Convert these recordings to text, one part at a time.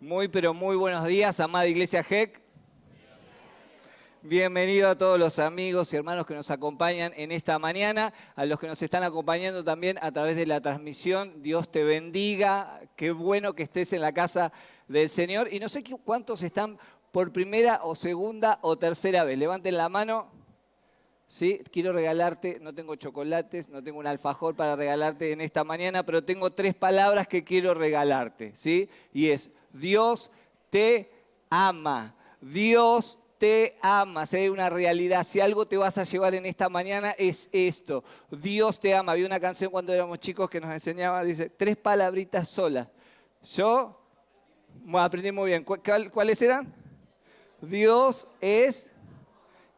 Muy, pero muy buenos días, amada Iglesia GEC. Bienvenido a todos los amigos y hermanos que nos acompañan en esta mañana, a los que nos están acompañando también a través de la transmisión. Dios te bendiga, qué bueno que estés en la casa del Señor. Y no sé cuántos están por primera o segunda o tercera vez. Levanten la mano. Sí, quiero regalarte, no tengo chocolates, no tengo un alfajor para regalarte en esta mañana, pero tengo 3 palabras que quiero regalarte, ¿sí? Y es, Dios te ama, Dios te ama. Si hay una realidad, si algo te vas a llevar en esta mañana es esto, Dios te ama. Había una canción cuando éramos chicos que nos enseñaba, dice, 3 palabritas solas. Yo aprendí muy bien. ¿Cuáles eran? Dios es...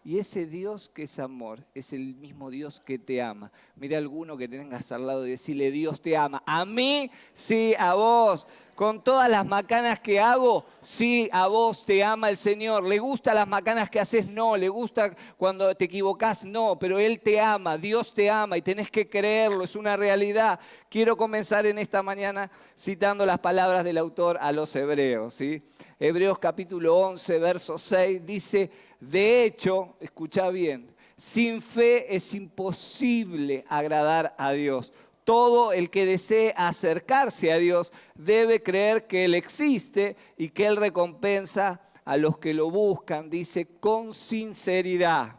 Y ese Dios que es amor, es el mismo Dios que te ama. Mira a alguno que tengas al lado y decirle, Dios te ama. A mí, sí, a vos. Con todas las macanas que hago, sí, a vos te ama el Señor. ¿Le gustan las macanas que haces? No. ¿Le gusta cuando te equivocás? No. Pero Él te ama, Dios te ama y tenés que creerlo, es una realidad. Quiero comenzar en esta mañana citando las palabras del autor a los Hebreos, ¿sí? Hebreos capítulo 11, verso 6, dice... De hecho, escucha bien, sin fe es imposible agradar a Dios. Todo el que desee acercarse a Dios debe creer que Él existe y que Él recompensa a los que lo buscan, dice, con sinceridad.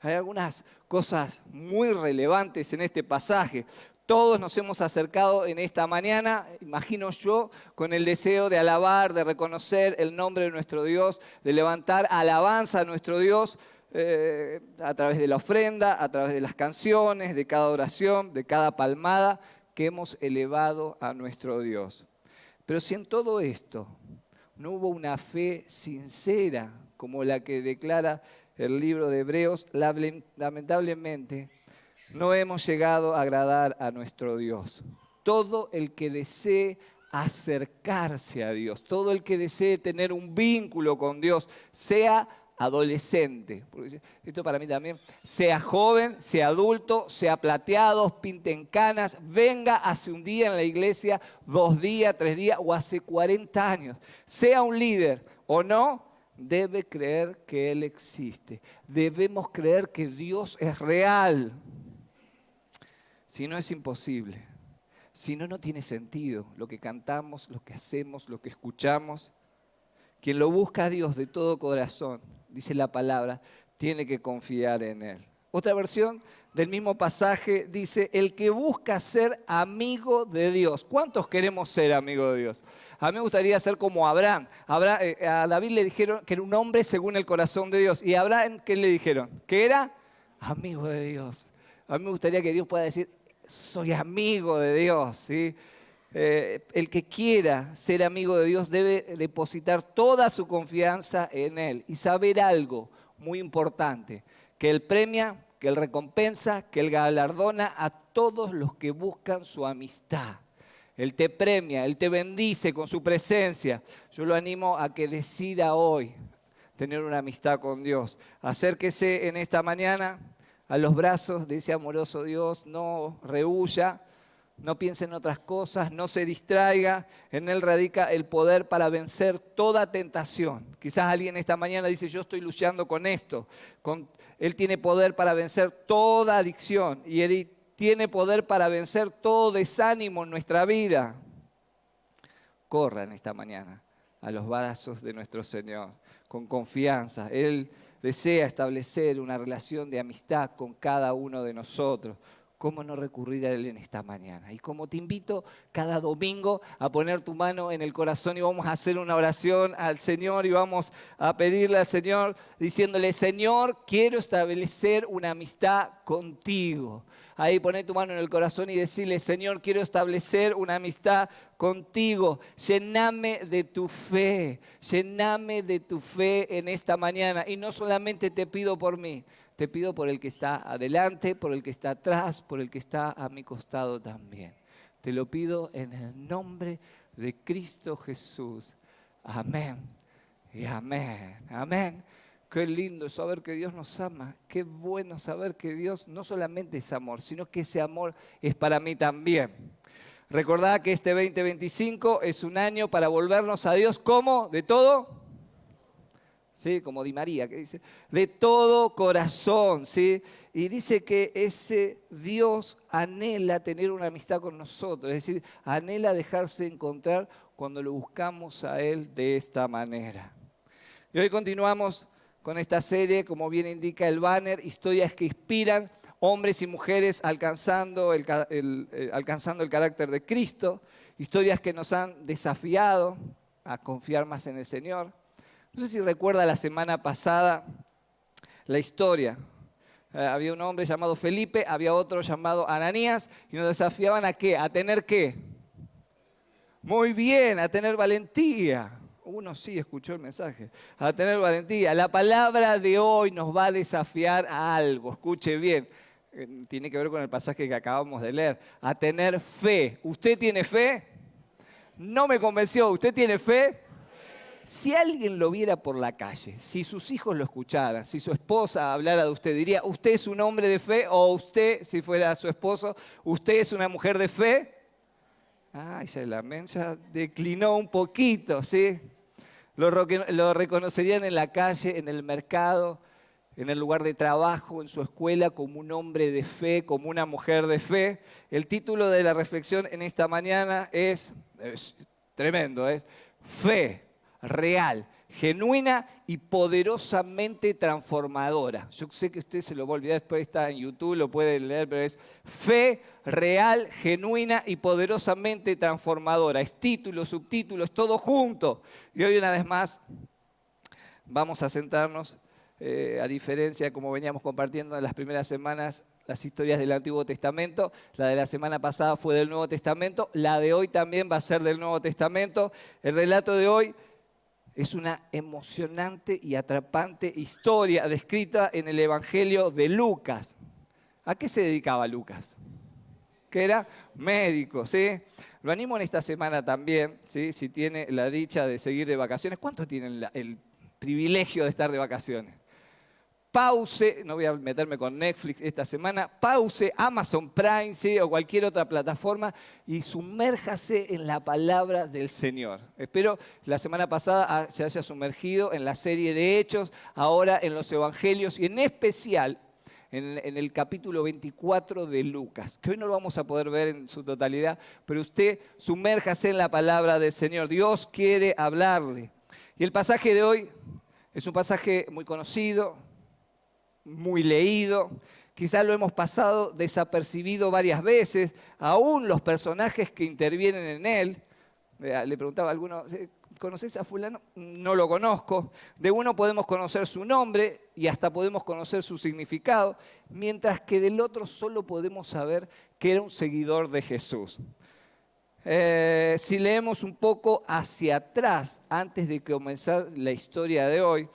Hay algunas cosas muy relevantes en este pasaje. Todos nos hemos acercado en esta mañana, imagino yo, con el deseo de alabar, de reconocer el nombre de nuestro Dios, de levantar alabanza a nuestro Dios a través de la ofrenda, a través de las canciones, de cada oración, de cada palmada que hemos elevado a nuestro Dios. Pero si en todo esto no hubo una fe sincera como la que declara el libro de Hebreos, lamentablemente, no hemos llegado a agradar a nuestro Dios. Todo el que desee acercarse a Dios, todo el que desee tener un vínculo con Dios, sea adolescente, porque esto para mí también, sea joven, sea adulto, sea plateado, pinten canas, venga hace un día en la iglesia, 2 días, 3 días o hace 40 años, sea un líder o no, debe creer que Él existe. Debemos creer que Dios es real. Si no, es imposible. Si no, no tiene sentido lo que cantamos, lo que hacemos, lo que escuchamos. Quien lo busca a Dios de todo corazón, dice la palabra, tiene que confiar en Él. Otra versión del mismo pasaje dice, el que busca ser amigo de Dios. ¿Cuántos queremos ser amigos de Dios? A mí me gustaría ser como Abraham. A David le dijeron que era un hombre según el corazón de Dios. ¿Y a Abraham qué le dijeron? Que era amigo de Dios. A mí me gustaría que Dios pueda decir, soy amigo de Dios, ¿sí? El que quiera ser amigo de Dios debe depositar toda su confianza en Él y saber algo muy importante, que Él premia, que Él recompensa, que Él galardona a todos los que buscan su amistad. Él te premia, Él te bendice con su presencia. Yo lo animo a que decida hoy tener una amistad con Dios. Acérquese en esta mañana a los brazos de ese amoroso Dios, no rehúya, no piense en otras cosas, no se distraiga. En Él radica el poder para vencer toda tentación. Quizás alguien esta mañana dice, yo estoy luchando con esto. Él tiene poder para vencer toda adicción y Él tiene poder para vencer todo desánimo en nuestra vida. Corran esta mañana a los brazos de nuestro Señor con confianza. Él desea establecer una relación de amistad con cada uno de nosotros. ¿Cómo no recurrir a Él en esta mañana? Y como te invito cada domingo a poner tu mano en el corazón y vamos a hacer una oración al Señor y vamos a pedirle al Señor diciéndole, Señor, quiero establecer una amistad contigo. Ahí poné tu mano en el corazón y decirle, Señor, quiero establecer una amistad contigo. Lléname de tu fe en esta mañana. Y no solamente te pido por mí, te pido por el que está adelante, por el que está atrás, por el que está a mi costado también. Te lo pido en el nombre de Cristo Jesús. Amén y amén. Amén. Qué lindo saber que Dios nos ama. Qué bueno saber que Dios no solamente es amor, sino que ese amor es para mí también. Recordá que este 2025 es un año para volvernos a Dios, ¿cómo? ¿De todo? ¿Sí? Como Di María, que dice, de todo corazón, ¿sí? Y dice que ese Dios anhela tener una amistad con nosotros, es decir, anhela dejarse encontrar cuando lo buscamos a Él de esta manera. Y hoy continuamos con esta serie, como bien indica el banner, historias que inspiran hombres y mujeres alcanzando el carácter de Cristo, historias que nos han desafiado a confiar más en el Señor. No sé si recuerda la semana pasada la historia. Había un hombre llamado Felipe, había otro llamado Ananías, y nos desafiaban ¿a qué? ¿A tener qué? Muy bien, a tener valentía. Uno sí escuchó el mensaje. A tener valentía. La palabra de hoy nos va a desafiar a algo. Escuche bien. Tiene que ver con el pasaje que acabamos de leer. A tener fe. ¿Usted tiene fe? No me convenció. ¿Usted tiene fe? Si alguien lo viera por la calle, si sus hijos lo escucharan, si su esposa hablara de usted, diría, ¿usted es un hombre de fe? O usted, si fuera su esposo, ¿usted es una mujer de fe? Ay, ya la mensa declinó un poquito, ¿sí? Lo reconocerían en la calle, en el mercado, en el lugar de trabajo, en su escuela, como un hombre de fe, como una mujer de fe. El título de la reflexión en esta mañana es tremendo, es Fe real, genuina y poderosamente transformadora. Yo sé que usted se lo va a olvidar, después está en YouTube, lo puede leer, pero es fe real, genuina y poderosamente transformadora. Es título, subtítulos, todo junto. Y hoy una vez más vamos a sentarnos, a diferencia como veníamos compartiendo en las primeras semanas, las historias del Antiguo Testamento. La de la semana pasada fue del Nuevo Testamento, la de hoy también va a ser del Nuevo Testamento. El relato de hoy es una emocionante y atrapante historia descrita en el Evangelio de Lucas. ¿A qué se dedicaba Lucas? Que era médico, ¿sí? Lo animo en esta semana también, ¿sí? Si tiene la dicha de seguir de vacaciones. ¿Cuántos tienen el privilegio de estar de vacaciones? Pause, no voy a meterme con Netflix esta semana, pause Amazon Prime, ¿sí? O cualquier otra plataforma y sumérjase en la palabra del Señor. Espero la semana pasada se haya sumergido en la serie de Hechos, ahora en los Evangelios y en especial en el capítulo 24 de Lucas, que hoy no lo vamos a poder ver en su totalidad, pero usted sumérjase en la palabra del Señor. Dios quiere hablarle. Y el pasaje de hoy es un pasaje muy conocido, muy leído, quizás lo hemos pasado desapercibido varias veces, aún los personajes que intervienen en él. Le preguntaba a alguno, ¿conoces a fulano? No lo conozco. De uno podemos conocer su nombre y hasta podemos conocer su significado, mientras que del otro solo podemos saber que era un seguidor de Jesús. Si leemos un poco hacia atrás, antes de comenzar la historia de hoy,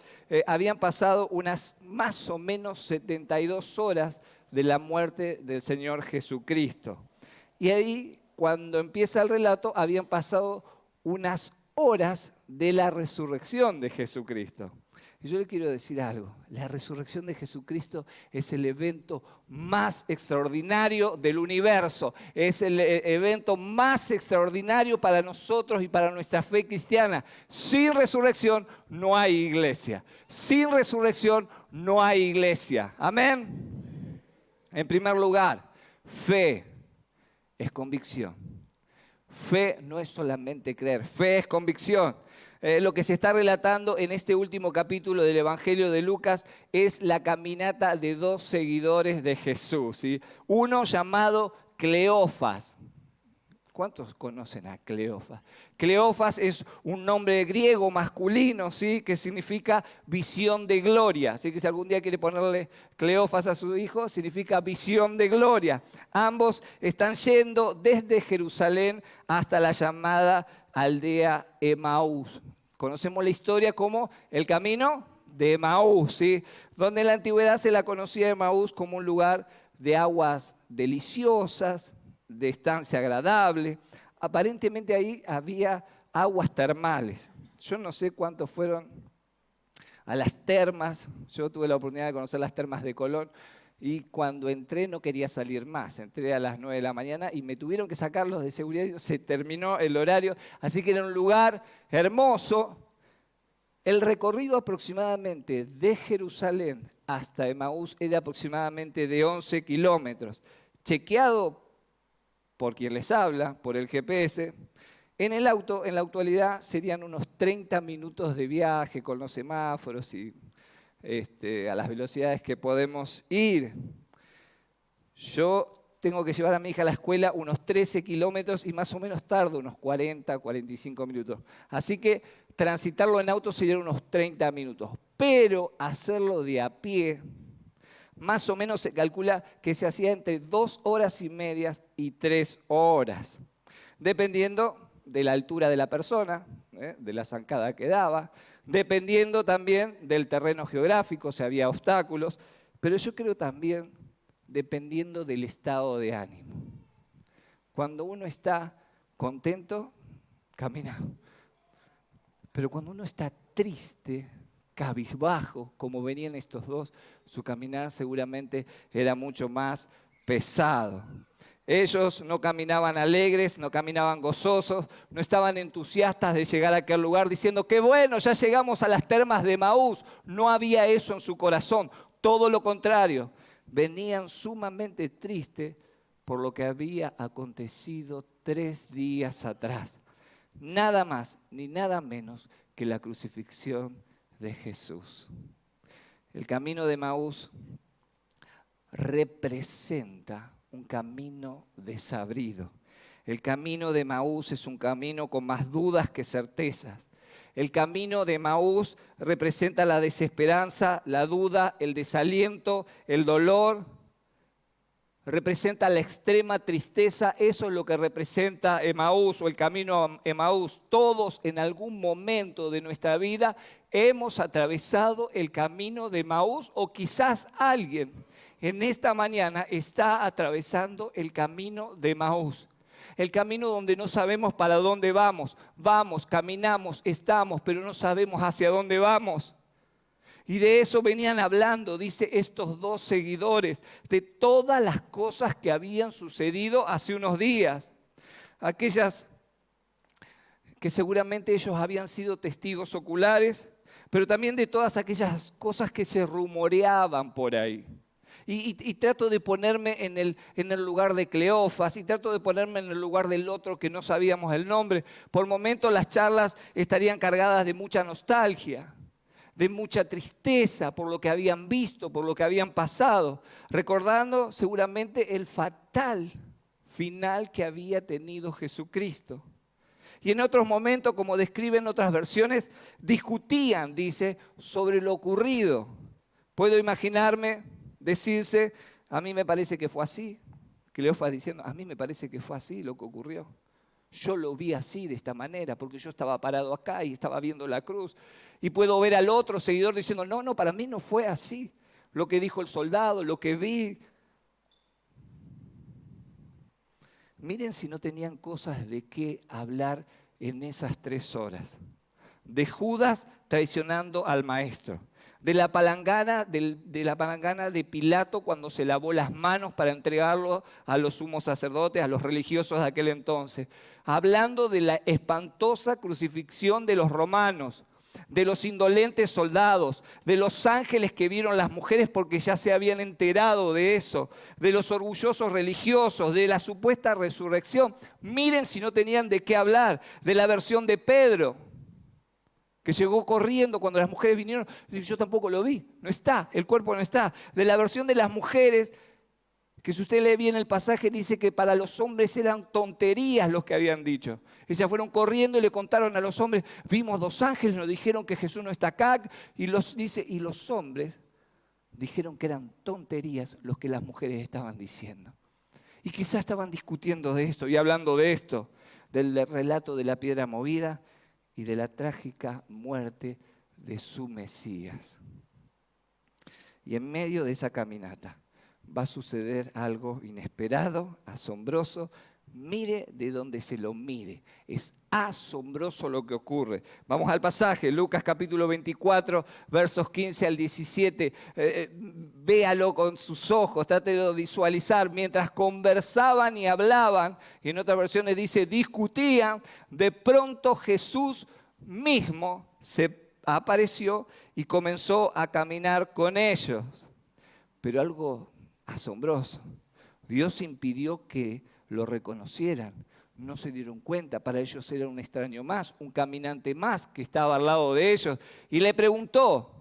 habían pasado unas más o menos 72 horas de la muerte del Señor Jesucristo. Y ahí, cuando empieza el relato, habían pasado unas horas de la resurrección de Jesucristo. Y yo le quiero decir algo, la resurrección de Jesucristo es el evento más extraordinario del universo, es el evento más extraordinario para nosotros y para nuestra fe cristiana. Sin resurrección no hay iglesia, sin resurrección no hay iglesia. Amén. En primer lugar, fe es convicción. Fe no es solamente creer, fe es convicción. Lo que se está relatando en este último capítulo del Evangelio de Lucas es la caminata de dos seguidores de Jesús, ¿sí? Uno llamado Cleofas. ¿Cuántos conocen a Cleofas? Cleofas es un nombre griego masculino, ¿sí? Que significa visión de gloria. Así que si algún día quiere ponerle Cleofas a su hijo, significa visión de gloria. Ambos están yendo desde Jerusalén hasta la llamada aldea Emaús. Conocemos la historia como el camino de Emaús, ¿sí? Donde en la antigüedad se la conocía Emaús como un lugar de aguas deliciosas, de estancia agradable. Aparentemente ahí había aguas termales. Yo no sé cuántos fueron a las termas. Yo tuve la oportunidad de conocer las termas de Colón Y cuando entré no quería salir más. Entré a las 9 de la mañana y me tuvieron que sacar los de seguridad. Se terminó el horario. Así que era un lugar hermoso. El recorrido aproximadamente de Jerusalén hasta Emaús era aproximadamente de 11 kilómetros. Chequeado por quien les habla, por el GPS. En el auto, en la actualidad, serían unos 30 minutos de viaje con los semáforos y a las velocidades que podemos ir. Yo tengo que llevar a mi hija a la escuela unos 13 kilómetros y más o menos tardo unos 40, 45 minutos. Así que transitarlo en auto serían unos 30 minutos. Pero hacerlo de a pie, más o menos se calcula que se hacía entre 2 horas y media y 3 horas. Dependiendo de la altura de la persona, de la zancada que daba, dependiendo también del terreno geográfico, si había obstáculos, pero yo creo también dependiendo del estado de ánimo. Cuando uno está contento, camina. Pero cuando uno está triste, cabizbajo, como venían estos dos, su caminar seguramente era mucho más pesado. Ellos no caminaban alegres, no caminaban gozosos, no estaban entusiastas de llegar a aquel lugar diciendo, qué bueno, ya llegamos a las termas de Emaús. No había eso en su corazón, todo lo contrario. Venían sumamente tristes por lo que había acontecido 3 días atrás. Nada más ni nada menos que la crucifixión de Jesús. El camino de Emaús representa un camino desabrido. El camino de Emaús es un camino con más dudas que certezas. El camino de Emaús representa la desesperanza, la duda, el desaliento, el dolor. Representa la extrema tristeza. Eso es lo que representa Emaús o el camino a Emaús. Todos en algún momento de nuestra vida hemos atravesado el camino de Emaús o quizás alguien en esta mañana está atravesando el camino de Emaús. El camino donde no sabemos para dónde vamos. Vamos, caminamos, estamos, pero no sabemos hacia dónde vamos. Y de eso venían hablando, dice, estos dos seguidores, de todas las cosas que habían sucedido hace unos días. Aquellas que seguramente ellos habían sido testigos oculares, pero también de todas aquellas cosas que se rumoreaban por ahí. Y trato de ponerme en el lugar de Cleofas y trato de ponerme en el lugar del otro que no sabíamos el nombre. Por momentos las charlas estarían cargadas de mucha nostalgia, de mucha tristeza por lo que habían visto, por lo que habían pasado, recordando seguramente el fatal final que había tenido Jesucristo. Y en otros momentos, como describen otras versiones, discutían, dice, sobre lo ocurrido. Puedo imaginarme decirse, a mí me parece que fue así. Cleofas diciendo, a mí me parece que fue así lo que ocurrió. Yo lo vi así, de esta manera, porque yo estaba parado acá y estaba viendo la cruz. Y puedo ver al otro seguidor diciendo, no, para mí no fue así. Lo que dijo el soldado, lo que vi. Miren si no tenían cosas de qué hablar en esas 3 horas. De Judas traicionando al maestro. De la palangana de Pilato cuando se lavó las manos para entregarlo a los sumos sacerdotes, a los religiosos de aquel entonces. Hablando de la espantosa crucifixión de los romanos, de los indolentes soldados, de los ángeles que vieron las mujeres porque ya se habían enterado de eso, de los orgullosos religiosos, de la supuesta resurrección. Miren si no tenían de qué hablar, de la versión de Pedro, que llegó corriendo cuando las mujeres vinieron. Yo tampoco lo vi, no está, el cuerpo no está. De la versión de las mujeres, que si usted lee bien el pasaje, dice que para los hombres eran tonterías los que habían dicho. Ellas fueron corriendo y le contaron a los hombres, vimos 2 ángeles, nos dijeron que Jesús no está acá. Y los hombres dijeron que eran tonterías los que las mujeres estaban diciendo. Y quizás estaban discutiendo de esto y hablando de esto, del relato de la piedra movida y de la trágica muerte de su Mesías. Y en medio de esa caminata va a suceder algo inesperado, asombroso, Mire de donde se lo mire. Es asombroso lo que ocurre. Vamos al pasaje, Lucas capítulo 24, versos 15 al 17. Véalo con sus ojos, trátelo de visualizar. Mientras conversaban y hablaban, y en otras versiones dice discutían, de pronto Jesús mismo se apareció y comenzó a caminar con ellos. Pero algo asombroso, Dios impidió que lo reconocieran, no se dieron cuenta, para ellos era un extraño más, un caminante más que estaba al lado de ellos. Y le preguntó,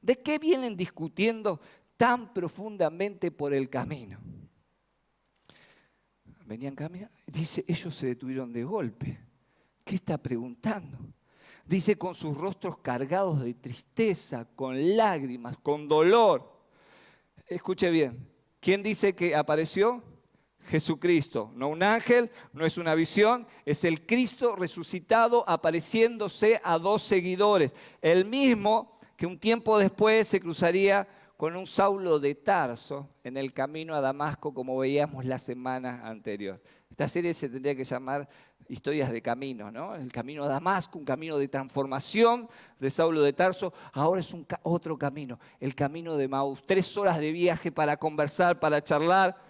¿de qué vienen discutiendo tan profundamente por el camino? Venían caminando, dice, ellos se detuvieron de golpe. ¿Qué está preguntando? Dice, con sus rostros cargados de tristeza, con lágrimas, con dolor. Escuche bien, ¿quién dice que apareció? Jesucristo, no un ángel, no es una visión, es el Cristo resucitado apareciéndose a dos seguidores. El mismo que un tiempo después se cruzaría con un Saulo de Tarso en el camino a Damasco, como veíamos la semana anterior. Esta serie se tendría que llamar Historias de Camino, ¿no? El camino a Damasco, un camino de transformación de Saulo de Tarso. Ahora es otro camino, el camino de Maús. 3 horas de viaje para conversar, para charlar.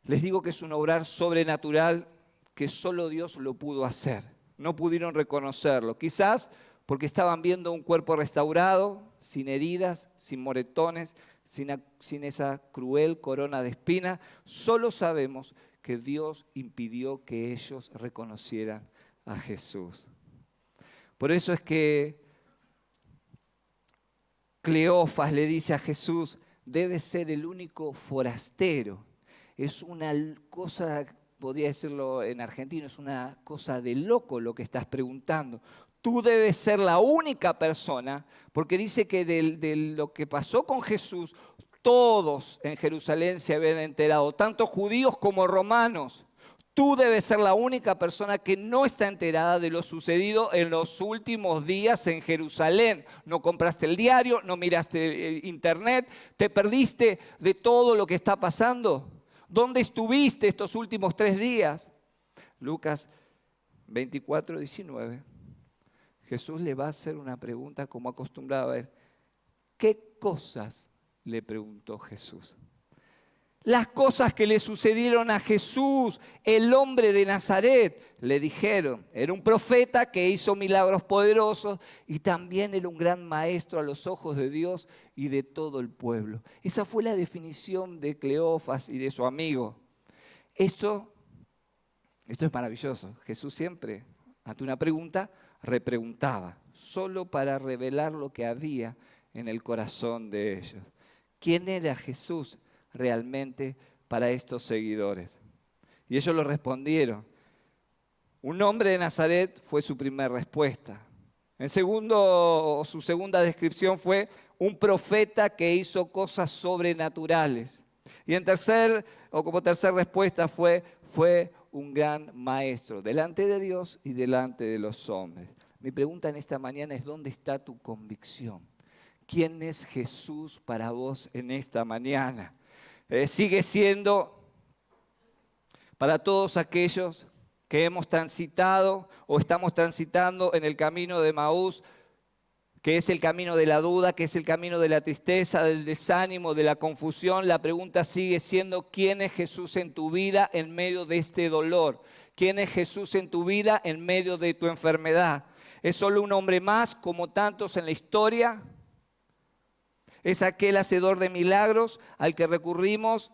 Les digo que es un obrar sobrenatural que solo Dios lo pudo hacer. No pudieron reconocerlo. Quizás porque estaban viendo un cuerpo restaurado, sin heridas, sin moretones, sin esa cruel corona de espinas. Solo sabemos que Dios impidió que ellos reconocieran a Jesús. Por eso es que Cleofas le dice a Jesús, debes ser el único forastero. Es una cosa, podría decirlo en argentino, es una cosa de loco lo que estás preguntando. Tú debes ser la única persona, porque dice que de lo que pasó con Jesús, todos en Jerusalén se habían enterado, tanto judíos como romanos. Tú debes ser la única persona que no está enterada de lo sucedido en los últimos días en Jerusalén. No compraste el diario, no miraste internet, te perdiste de todo lo que está pasando. ¿Dónde estuviste estos últimos 3 días? Lucas 24, 19. Jesús le va a hacer una pregunta como acostumbraba a ver. ¿Qué cosas le preguntó Jesús? Las cosas que le sucedieron a Jesús, el hombre de Nazaret, le dijeron. Era un profeta que hizo milagros poderosos y también era un gran maestro a los ojos de Dios y de todo el pueblo. Esa fue la definición de Cleofas y de su amigo. Esto es maravilloso. Jesús siempre, ante una pregunta, repreguntaba, solo para revelar lo que había en el corazón de ellos. ¿Quién era Jesús realmente para estos seguidores? Y ellos lo respondieron. Un hombre de Nazaret fue su primera respuesta. Su segunda descripción fue un profeta que hizo cosas sobrenaturales. Y como tercera respuesta fue un gran maestro delante de Dios y delante de los hombres. Mi pregunta en esta mañana es: ¿dónde está tu convicción? ¿Quién es Jesús para vos en esta mañana? Sigue siendo para todos aquellos que hemos transitado o estamos transitando en el camino de Maús, que es el camino de la duda, que es el camino de la tristeza, del desánimo, de la confusión. La pregunta sigue siendo: ¿quién es Jesús en tu vida en medio de este dolor? ¿Quién es Jesús en tu vida en medio de tu enfermedad? ¿Es solo un hombre más como tantos en la historia? ¿Es aquel hacedor de milagros al que recurrimos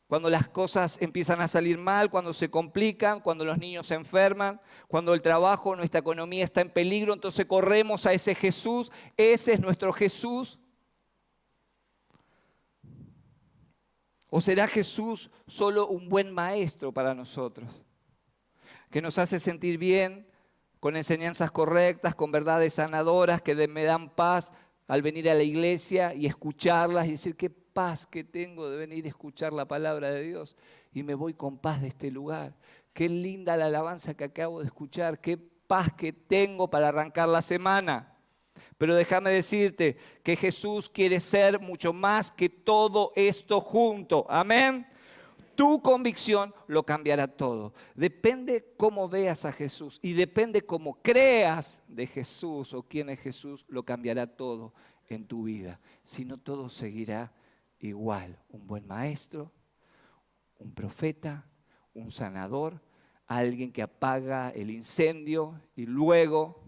cuando las cosas empiezan a salir mal, cuando se complican, cuando los niños se enferman, cuando el trabajo, nuestra economía está en peligro? Entonces corremos a ese Jesús. ¿Ese es nuestro Jesús? ¿O será Jesús solo un buen maestro para nosotros, que nos hace sentir bien con enseñanzas correctas, con verdades sanadoras que me dan paz al venir a la iglesia y escucharlas y decir qué paz que tengo de venir a escuchar la palabra de Dios y me voy con paz de este lugar? Qué linda la alabanza que acabo de escuchar, qué paz que tengo para arrancar la semana. Pero déjame decirte que Jesús quiere ser mucho más que todo esto junto. Amén. Tu convicción lo cambiará todo. Depende cómo veas a Jesús y depende cómo creas de Jesús o quién es Jesús, lo cambiará todo en tu vida. Si no, todo seguirá igual. Un buen maestro, un profeta, un sanador, alguien que apaga el incendio y luego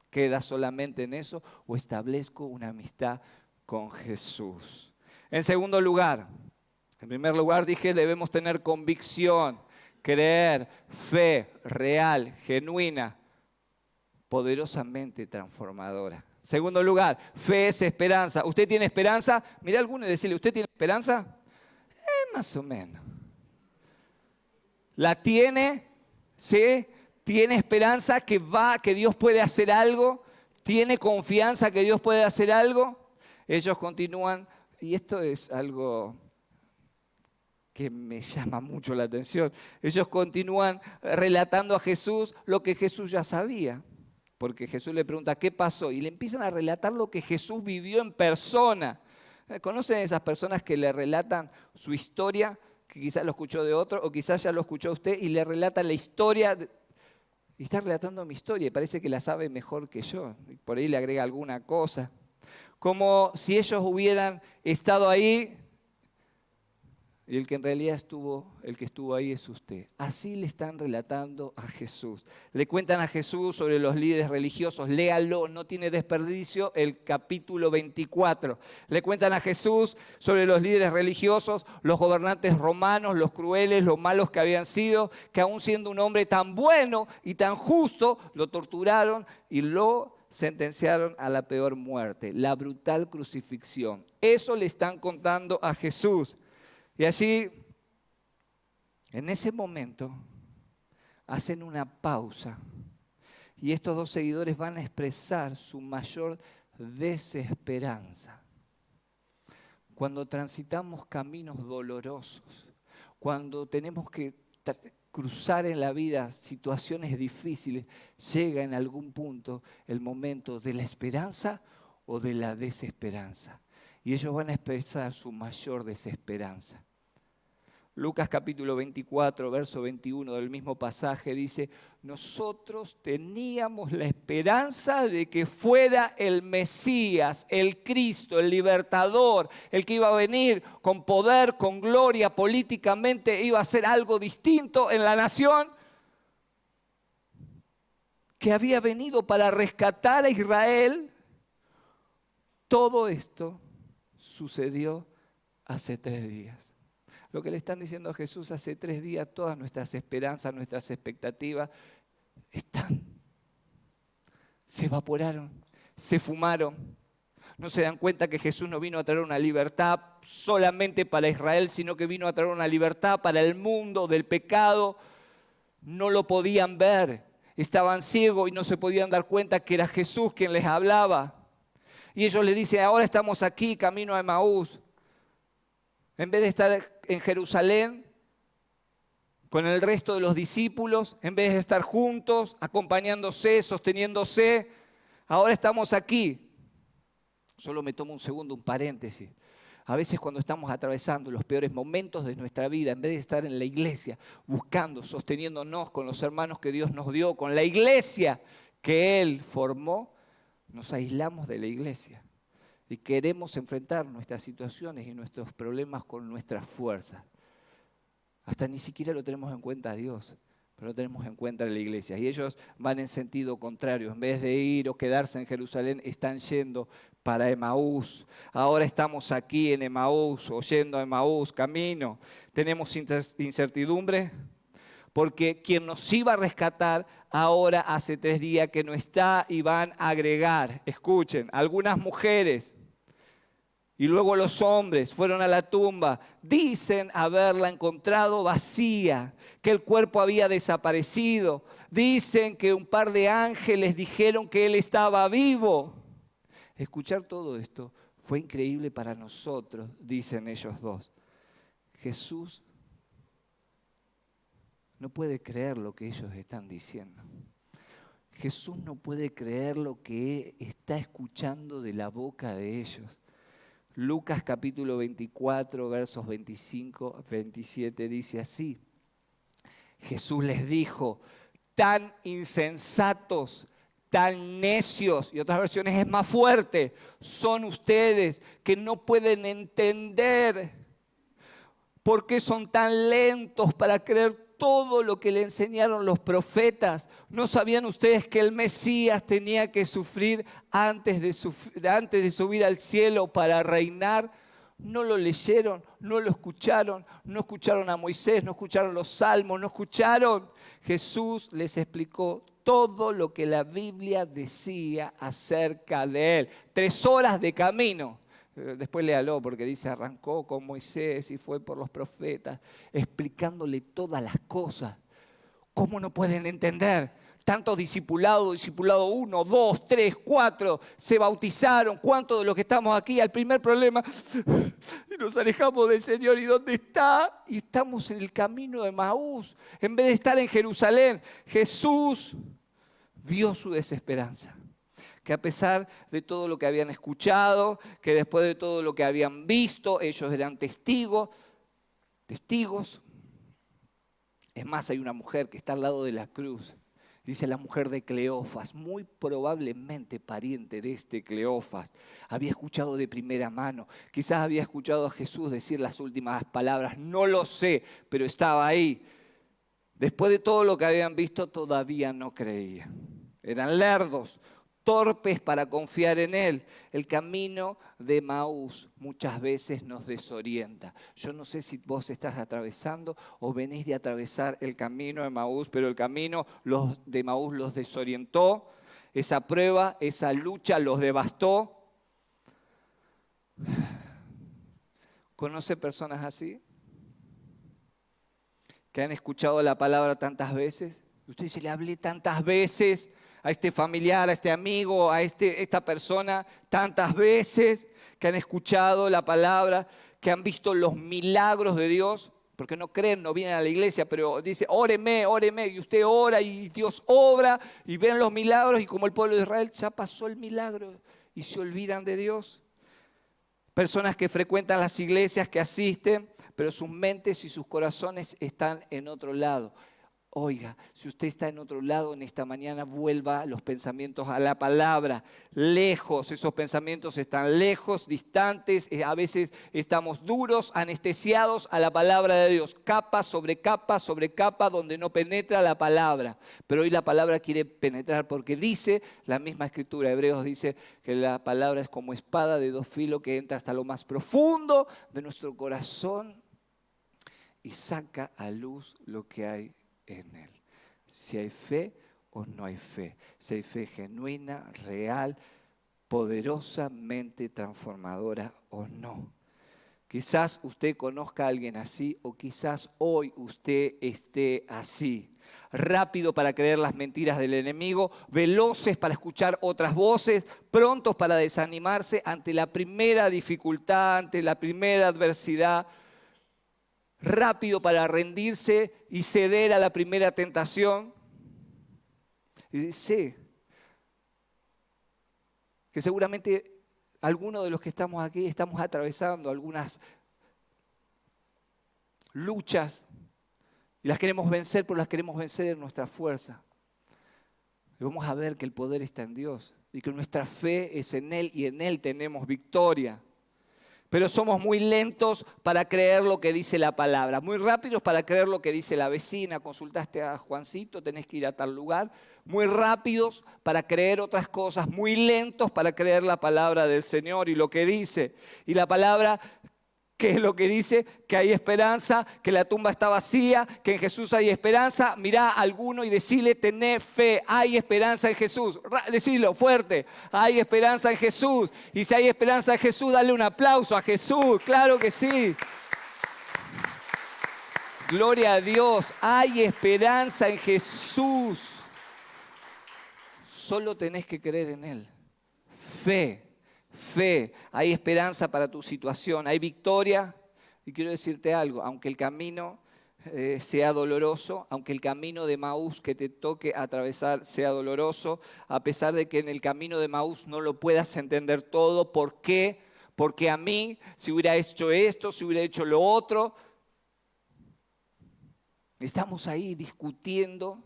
queda solamente en eso, o establezco una amistad con Jesús. En segundo lugar, en primer lugar dije, debemos tener convicción, creer, fe real, genuina, poderosamente transformadora. Segundo lugar, fe es esperanza. ¿Usted tiene esperanza? Mira a alguno y decirle, ¿usted tiene esperanza? Más o menos. ¿La tiene? ¿Sí? ¿Tiene esperanza que Dios puede hacer algo? ¿Tiene confianza que Dios puede hacer algo? Ellos continúan, y esto es algo que me llama mucho la atención. Ellos continúan relatando a Jesús lo que Jesús ya sabía. Porque Jesús le pregunta, ¿qué pasó? Y le empiezan a relatar lo que Jesús vivió en persona. ¿Conocen esas personas que le relatan su historia, que quizás lo escuchó de otro, o quizás ya lo escuchó usted, y le relatan la historia, y está relatando mi historia, y parece que la sabe mejor que yo. Y por ahí le agrega alguna cosa. Como si ellos hubieran estado ahí, y el que en realidad estuvo ahí es usted. Así le están relatando a Jesús. Le cuentan a Jesús sobre los líderes religiosos. Léalo, no tiene desperdicio, el capítulo 24. Le cuentan a Jesús sobre los líderes religiosos, los gobernantes romanos, los crueles, los malos que habían sido, que aún siendo un hombre tan bueno y tan justo, lo torturaron y lo sentenciaron a la peor muerte, la brutal crucifixión. Eso le están contando a Jesús. Y así, en ese momento, hacen una pausa y estos dos seguidores van a expresar su mayor desesperanza. Cuando transitamos caminos dolorosos, cuando tenemos que cruzar en la vida situaciones difíciles, llega en algún punto el momento de la esperanza o de la desesperanza. Y ellos van a expresar su mayor desesperanza. Lucas capítulo 24, verso 21 del mismo pasaje dice, nosotros teníamos la esperanza de que fuera el Mesías, el Cristo, el libertador, el que iba a venir con poder, con gloria, políticamente iba a hacer algo distinto en la nación, que había venido para rescatar a Israel. Todo esto sucedió hace 3 días. Lo que le están diciendo a Jesús hace 3 días, todas nuestras esperanzas, nuestras expectativas se evaporaron, se fumaron. No se dan cuenta que Jesús no vino a traer una libertad solamente para Israel, sino que vino a traer una libertad para el mundo del pecado. No lo podían ver, estaban ciegos y no se podían dar cuenta que era Jesús quien les hablaba. Y ellos le dicen, ahora estamos aquí, camino a Emaús. En vez de estar en Jerusalén con el resto de los discípulos, en vez de estar juntos, acompañándose, sosteniéndose, ahora estamos aquí. Solo me tomo un segundo, un paréntesis. A veces cuando estamos atravesando los peores momentos de nuestra vida, en vez de estar en la iglesia, buscando, sosteniéndonos con los hermanos que Dios nos dio, con la iglesia que Él formó, nos aislamos de la iglesia y queremos enfrentar nuestras situaciones y nuestros problemas con nuestras fuerzas. Hasta ni siquiera lo tenemos en cuenta a Dios, pero lo tenemos en cuenta a la iglesia. Y ellos van en sentido contrario. En vez de ir o quedarse en Jerusalén, están yendo para Emaús. Ahora estamos aquí en Emaús, o yendo a Emaús, camino. Tenemos incertidumbre, porque quien nos iba a rescatar ahora hace 3 días que no está, y van a agregar, escuchen, algunas mujeres y luego los hombres fueron a la tumba, dicen haberla encontrado vacía, que el cuerpo había desaparecido, dicen que un par de ángeles dijeron que él estaba vivo. Escuchar todo esto fue increíble para nosotros, dicen ellos dos. Jesús no puede creer lo que ellos están diciendo. Jesús no puede creer lo que está escuchando de la boca de ellos. Lucas capítulo 24, versos 25, 27 dice así. Jesús les dijo, tan insensatos, tan necios, y otras versiones es más fuerte, son ustedes que no pueden entender por qué son tan lentos para creer todo lo que le enseñaron los profetas. ¿No sabían ustedes que el Mesías tenía que sufrir antes de subir al cielo para reinar? ¿No lo leyeron? ¿No lo escucharon? ¿No escucharon a Moisés? ¿No escucharon los salmos? ¿No escucharon? Jesús les explicó todo lo que la Biblia decía acerca de él. 3 horas de camino. Después léalo porque dice, arrancó con Moisés y fue por los profetas, explicándole todas las cosas. ¿Cómo no pueden entender? Tanto discipulado 1, 2, 3, 4, se bautizaron. ¿Cuántos de los que estamos aquí? Al primer problema, y nos alejamos del Señor. ¿Y dónde está? Y estamos en el camino de Emaús. En vez de estar en Jerusalén, Jesús vio su desesperanza. Que a pesar de todo lo que habían escuchado, que después de todo lo que habían visto, ellos eran testigos. Es más, hay una mujer que está al lado de la cruz. Dice la mujer de Cleofas, muy probablemente pariente de este Cleofas. Había escuchado de primera mano, quizás había escuchado a Jesús decir las últimas palabras, no lo sé, pero estaba ahí. Después de todo lo que habían visto, todavía no creían. Eran lerdos, torpes para confiar en Él. El camino de Emaús muchas veces nos desorienta. Yo no sé si vos estás atravesando o venís de atravesar el camino de Emaús, pero el camino de Emaús los desorientó. Esa prueba, esa lucha los devastó. ¿Conoce personas así? Que han escuchado la palabra tantas veces. Usted dice, le hablé tantas veces a este familiar, a este amigo, a esta persona, tantas veces que han escuchado la palabra, que han visto los milagros de Dios, porque no creen, no vienen a la iglesia, pero dice, óreme, y usted ora y Dios obra y ven los milagros y como el pueblo de Israel ya pasó el milagro y se olvidan de Dios. Personas que frecuentan las iglesias, que asisten, pero sus mentes y sus corazones están en otro lado. Oiga, si usted está en otro lado en esta mañana, vuelva los pensamientos a la palabra. Lejos, esos pensamientos están lejos, distantes. A veces estamos duros, anestesiados a la palabra de Dios. Capa sobre capa sobre capa donde no penetra la palabra. Pero hoy la palabra quiere penetrar porque dice, la misma escritura, Hebreos dice que la palabra es como espada de 2 filos que entra hasta lo más profundo de nuestro corazón y saca a luz lo que hay en él. Si hay fe o no hay fe. Si hay fe genuina, real, poderosamente transformadora o no. Quizás usted conozca a alguien así o quizás hoy usted esté así. Rápido para creer las mentiras del enemigo, veloces para escuchar otras voces, prontos para desanimarse ante la primera dificultad, ante la primera adversidad. Rápido para rendirse y ceder a la primera tentación. Y sé que seguramente algunos de los que estamos aquí estamos atravesando algunas luchas y las queremos vencer, pero las queremos vencer en nuestra fuerza. Y vamos a ver que el poder está en Dios y que nuestra fe es en Él y en Él tenemos victoria. Pero somos muy lentos para creer lo que dice la palabra, muy rápidos para creer lo que dice la vecina. Consultaste a Juancito, tenés que ir a tal lugar. Muy rápidos para creer otras cosas, muy lentos para creer la palabra del Señor y lo que dice. Y la palabra, ¿qué es lo que dice? Que hay esperanza, que la tumba está vacía, que en Jesús hay esperanza. Mirá a alguno y decile, tené fe, hay esperanza en Jesús. Decilo fuerte, hay esperanza en Jesús. Y si hay esperanza en Jesús, dale un aplauso a Jesús, claro que sí. Gloria a Dios, hay esperanza en Jesús. Solo tenés que creer en Él. Fe, hay esperanza para tu situación, hay victoria. Y quiero decirte algo, aunque el camino sea doloroso, aunque el camino de Emaús que te toque atravesar sea doloroso, a pesar de que en el camino de Emaús no lo puedas entender todo, ¿por qué? porque a mí, si hubiera hecho esto, si hubiera hecho lo otro. Estamos ahí discutiendo.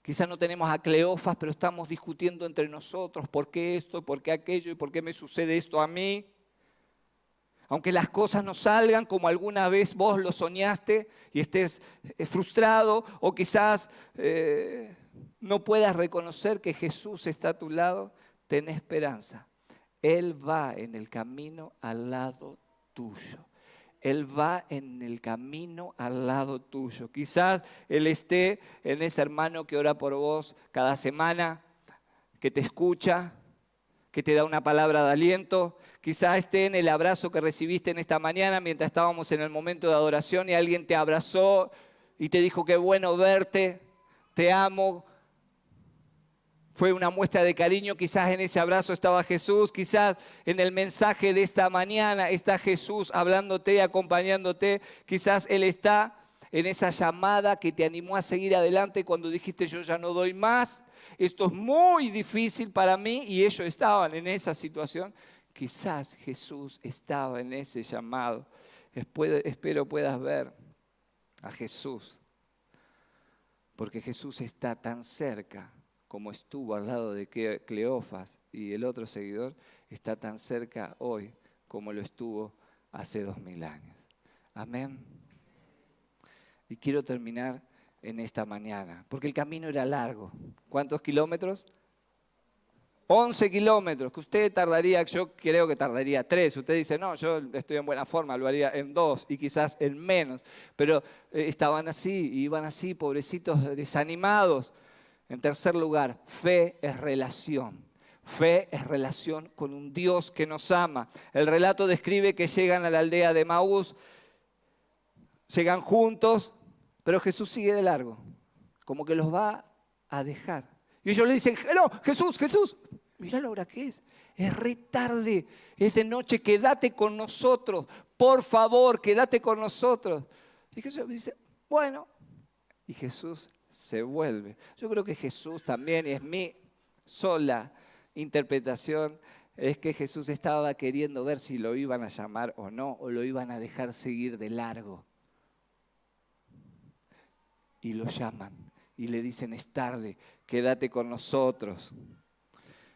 Quizás no tenemos a Cleofas, pero estamos discutiendo entre nosotros. ¿Por qué esto? ¿Por qué aquello? ¿Y por qué me sucede esto a mí? Aunque las cosas no salgan como alguna vez vos lo soñaste y estés frustrado, o quizás no puedas reconocer que Jesús está a tu lado, ten esperanza. Él va en el camino al lado tuyo. Él va en el camino al lado tuyo. Quizás Él esté en ese hermano que ora por vos cada semana, que te escucha, que te da una palabra de aliento. Quizás esté en el abrazo que recibiste en esta mañana mientras estábamos en el momento de adoración y alguien te abrazó y te dijo qué bueno verte, te amo. Fue una muestra de cariño, quizás en ese abrazo estaba Jesús, quizás en el mensaje de esta mañana está Jesús hablándote, acompañándote, quizás Él está en esa llamada que te animó a seguir adelante cuando dijiste yo ya no doy más, esto es muy difícil para mí y ellos estaban en esa situación. Quizás Jesús estaba en ese llamado. Espero puedas ver a Jesús, porque Jesús está tan cerca. Como estuvo al lado de Cleofas y el otro seguidor, está tan cerca hoy como lo estuvo hace 2000 años. Amén. Y quiero terminar en esta mañana, porque el camino era largo. ¿Cuántos kilómetros? 11 kilómetros, que usted tardaría, yo creo que tardaría 3. Usted dice, no, yo estoy en buena forma, lo haría en 2 y quizás en menos. Pero estaban así, iban así, pobrecitos, desanimados. En tercer lugar, fe es relación. Fe es relación con un Dios que nos ama. El relato describe que llegan a la aldea de Emaús, llegan juntos, pero Jesús sigue de largo, como que los va a dejar. Y ellos le dicen, no, Jesús, mirá la hora que es re tarde, es de noche, quédate con nosotros, por favor, quédate con nosotros. Y Jesús dice, bueno, y Jesús se vuelve. Yo creo que Jesús también, y es mi sola interpretación, es que Jesús estaba queriendo ver si lo iban a llamar o no, o lo iban a dejar seguir de largo. Y lo llaman y le dicen, es tarde, quédate con nosotros.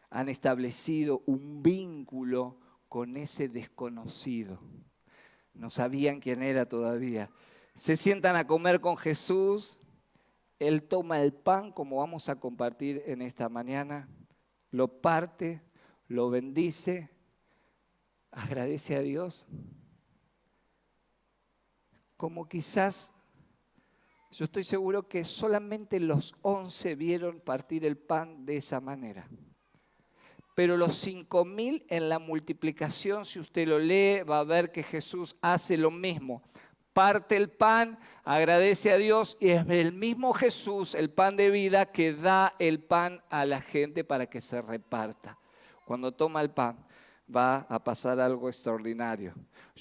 Han establecido un vínculo con ese desconocido. No sabían quién era todavía. Se sientan a comer con Jesús. Él toma el pan, como vamos a compartir en esta mañana, lo parte, lo bendice, agradece a Dios. Como quizás, yo estoy seguro que solamente los 11 vieron partir el pan de esa manera. Pero los 5.000 en la multiplicación, si usted lo lee, va a ver que Jesús hace lo mismo. Parte el pan, agradece a Dios y es el mismo Jesús, el pan de vida, que da el pan a la gente para que se reparta. Cuando toma el pan va a pasar algo extraordinario.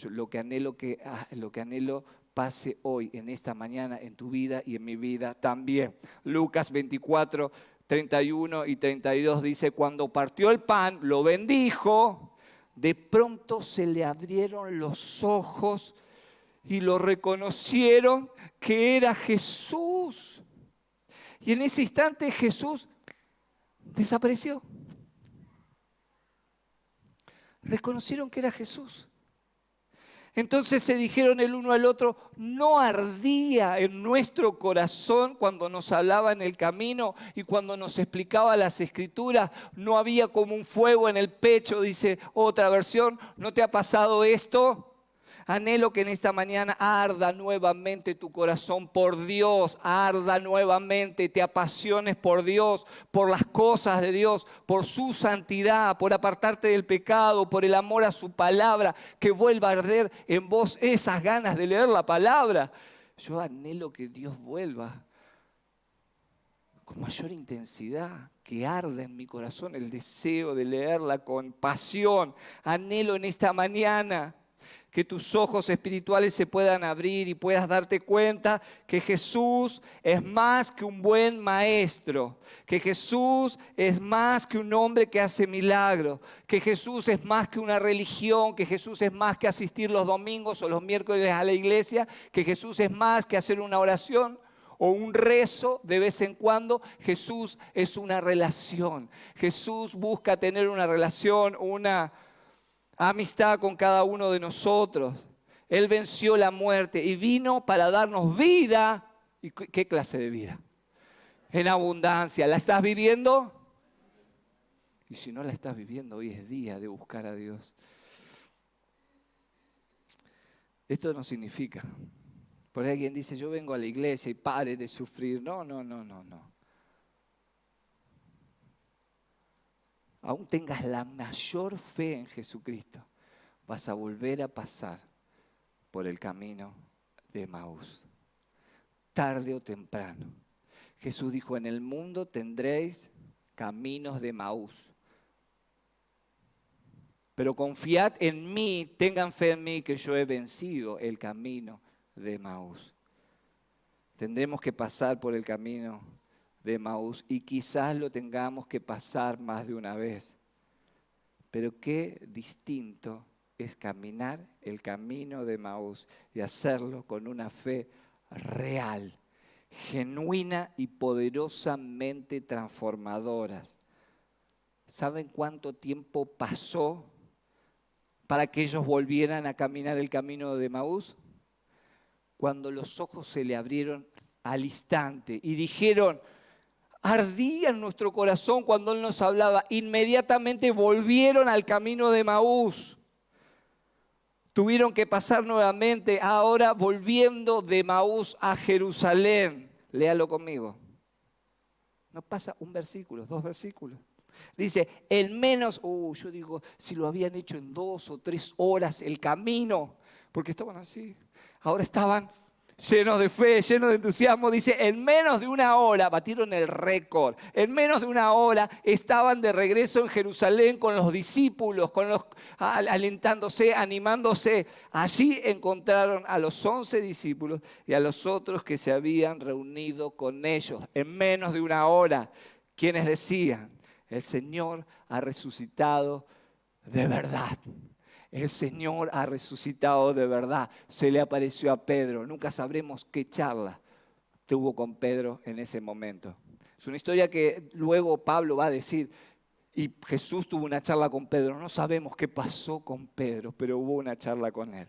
Lo que anhelo pase hoy, en esta mañana, en tu vida y en mi vida también. Lucas 24, 31 y 32 dice, cuando partió el pan, lo bendijo, de pronto se le abrieron los ojos y lo reconocieron que era Jesús. Y en ese instante Jesús desapareció. Reconocieron que era Jesús. Entonces se dijeron el uno al otro, ¿no ardía en nuestro corazón cuando nos hablaba en el camino y cuando nos explicaba las Escrituras? ¿No había como un fuego en el pecho? Dice otra versión, ¿no te ha pasado esto? Anhelo que en esta mañana arda nuevamente tu corazón por Dios, arda nuevamente, te apasiones por Dios, por las cosas de Dios, por su santidad, por apartarte del pecado, por el amor a su palabra, que vuelva a arder en vos esas ganas de leer la palabra. Yo anhelo que Dios vuelva con mayor intensidad, que arda en mi corazón el deseo de leerla con pasión. Anhelo en esta mañana Que tus ojos espirituales se puedan abrir y puedas darte cuenta que Jesús es más que un buen maestro, que Jesús es más que un hombre que hace milagros, que Jesús es más que una religión, que Jesús es más que asistir los domingos o los miércoles a la iglesia, que Jesús es más que hacer una oración o un rezo de vez en cuando. Jesús es una relación. Jesús busca tener una relación, una amistad con cada uno de nosotros. Él venció la muerte y vino para darnos vida. ¿Y qué clase de vida? En abundancia. ¿La estás viviendo? Y si no la estás viviendo, hoy es día de buscar a Dios. Esto no significa, por ahí alguien dice, yo vengo a la iglesia y pare de sufrir. No. Aún tengas la mayor fe en Jesucristo, vas a volver a pasar por el camino de Emaús. Tarde o temprano. Jesús dijo, en el mundo tendréis caminos de Emaús. Pero confiad en mí, tengan fe en mí, que yo he vencido el camino de Emaús. Tendremos que pasar por el camino de Emaús y quizás lo tengamos que pasar más de una vez. Pero qué distinto es caminar el camino de Emaús y hacerlo con una fe real, genuina y poderosamente transformadora. ¿Saben cuánto tiempo pasó para que ellos volvieran a caminar el camino de Emaús? Cuando los ojos se le abrieron al instante y dijeron, ardía en nuestro corazón cuando Él nos hablaba. Inmediatamente volvieron al camino de Emaús. Tuvieron que pasar nuevamente, ahora volviendo de Emaús a Jerusalén. Léalo conmigo. No pasa un versículo, 2 versículos. Dice, en menos, yo digo, si lo habían hecho en 2 o 3 horas el camino, porque estaban así. Ahora estaban llenos de fe, llenos de entusiasmo. Dice, en menos de una hora, batieron el récord. En menos de una hora estaban de regreso en Jerusalén con los discípulos, alentándose, animándose. Allí encontraron a los 11 discípulos y a los otros que se habían reunido con ellos. En menos de una hora, quienes decían, el Señor ha resucitado de verdad. El Señor ha resucitado de verdad. Se le apareció a Pedro. Nunca sabremos qué charla tuvo con Pedro en ese momento. Es una historia que luego Pablo va a decir, y Jesús tuvo una charla con Pedro. No sabemos qué pasó con Pedro, pero hubo una charla con él.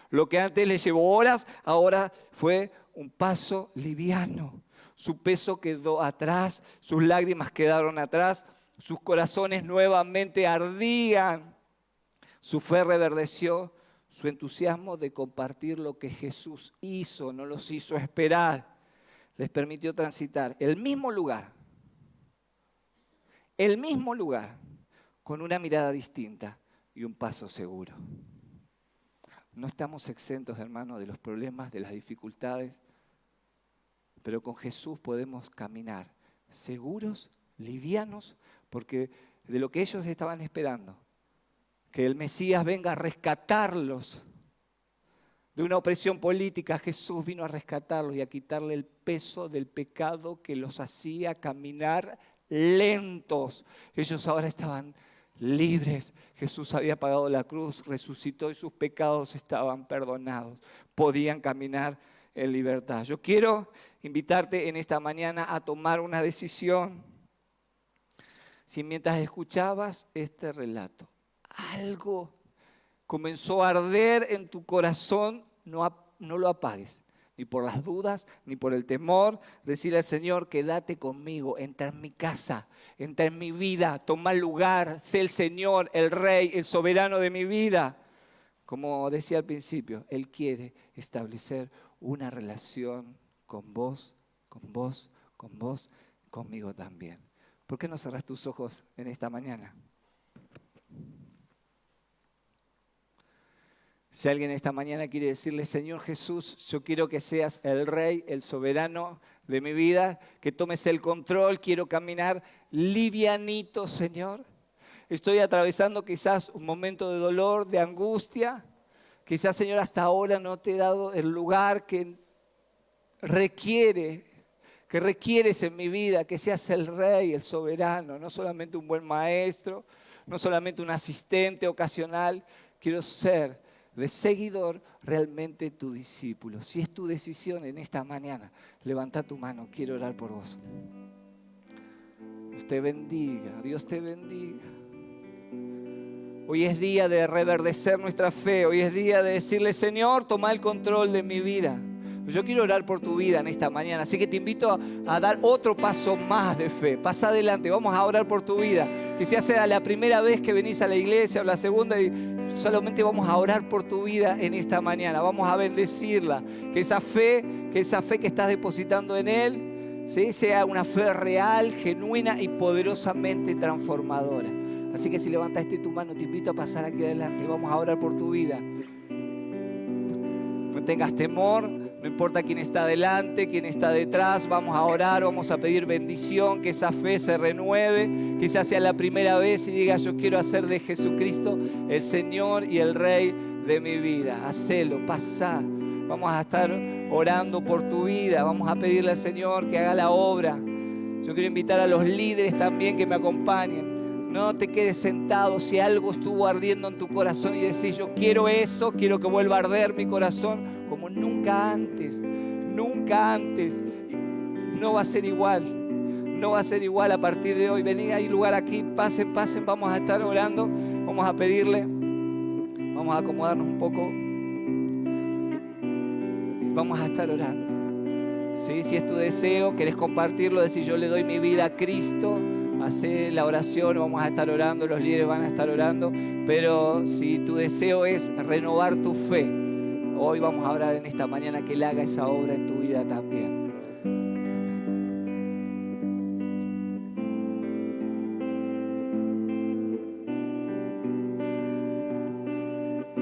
Lo que antes le llevó horas, ahora fue un paso liviano. Su peso quedó atrás, sus lágrimas quedaron atrás, sus corazones nuevamente ardían. Su fe reverdeció, su entusiasmo de compartir lo que Jesús hizo, no los hizo esperar. Les permitió transitar el mismo lugar, con una mirada distinta y un paso seguro. No estamos exentos, hermanos, de los problemas, de las dificultades, pero con Jesús podemos caminar seguros, livianos, porque de lo que ellos estaban esperando, que el Mesías venga a rescatarlos de una opresión política, Jesús vino a rescatarlos y a quitarle el peso del pecado que los hacía caminar lentos. Ellos ahora estaban libres. Jesús había pagado la cruz, resucitó y sus pecados estaban perdonados. Podían caminar en libertad. Yo quiero invitarte en esta mañana a tomar una decisión. Si mientras escuchabas este relato, algo comenzó a arder en tu corazón, no lo apagues, ni por las dudas, ni por el temor. Decirle al Señor, quédate conmigo, entra en mi casa, entra en mi vida, toma lugar, sé el Señor, el Rey, el soberano de mi vida. Como decía al principio, Él quiere establecer una relación con vos, conmigo también. ¿Por qué no cerrás tus ojos en esta mañana? Si alguien esta mañana quiere decirle, Señor Jesús, yo quiero que seas el Rey, el soberano de mi vida, que tomes el control, quiero caminar livianito, Señor. Estoy atravesando quizás un momento de dolor, de angustia, Quizás, Señor, hasta ahora no te he dado el lugar que requieres en mi vida, que seas el Rey, el soberano, no solamente un buen maestro, no solamente un asistente ocasional. Quiero ser de seguidor realmente tu discípulo. Si es tu decisión en esta mañana, levanta tu mano, quiero orar por vos. Dios te bendiga, Dios te bendiga. Hoy es día de reverdecer nuestra fe, hoy es día de decirle: Señor, toma el control de mi vida. Yo quiero orar por tu vida en esta mañana, así que te invito a dar otro paso más de fe. Pasa adelante, vamos a orar por tu vida. Quizás sea la primera vez que venís a la iglesia o la segunda, y solamente vamos a orar por tu vida en esta mañana. Vamos a bendecirla, que esa fe que estás depositando en Él, ¿sí?, sea una fe real, genuina y poderosamente transformadora. Así que si levantaste tu mano, te invito a pasar aquí adelante. Vamos a orar por tu vida. No tengas temor, no importa quién está adelante, quién está detrás. Vamos a orar, vamos a pedir bendición, que esa fe se renueve. Quizás sea la primera vez y digas: yo quiero hacer de Jesucristo el Señor y el Rey de mi vida. Hacelo, pasá. Vamos a estar orando por tu vida. Vamos a pedirle al Señor que haga la obra. Yo quiero invitar a los líderes también que me acompañen. No te quedes sentado. Si algo estuvo ardiendo en tu corazón y decís: yo quiero eso, quiero que vuelva a arder mi corazón como nunca antes, nunca antes. No va a ser igual, no va a ser igual a partir de hoy. Vení, hay lugar aquí, pasen, vamos a estar orando, vamos a pedirle, vamos a acomodarnos un poco y vamos a estar orando. ¿Sí? Si es tu deseo, querés compartirlo, decir: yo le doy mi vida a Cristo. Hacé la oración, vamos a estar orando, los líderes van a estar orando. Pero si tu deseo es renovar tu fe, hoy vamos a orar en esta mañana que Él haga esa obra en tu vida también.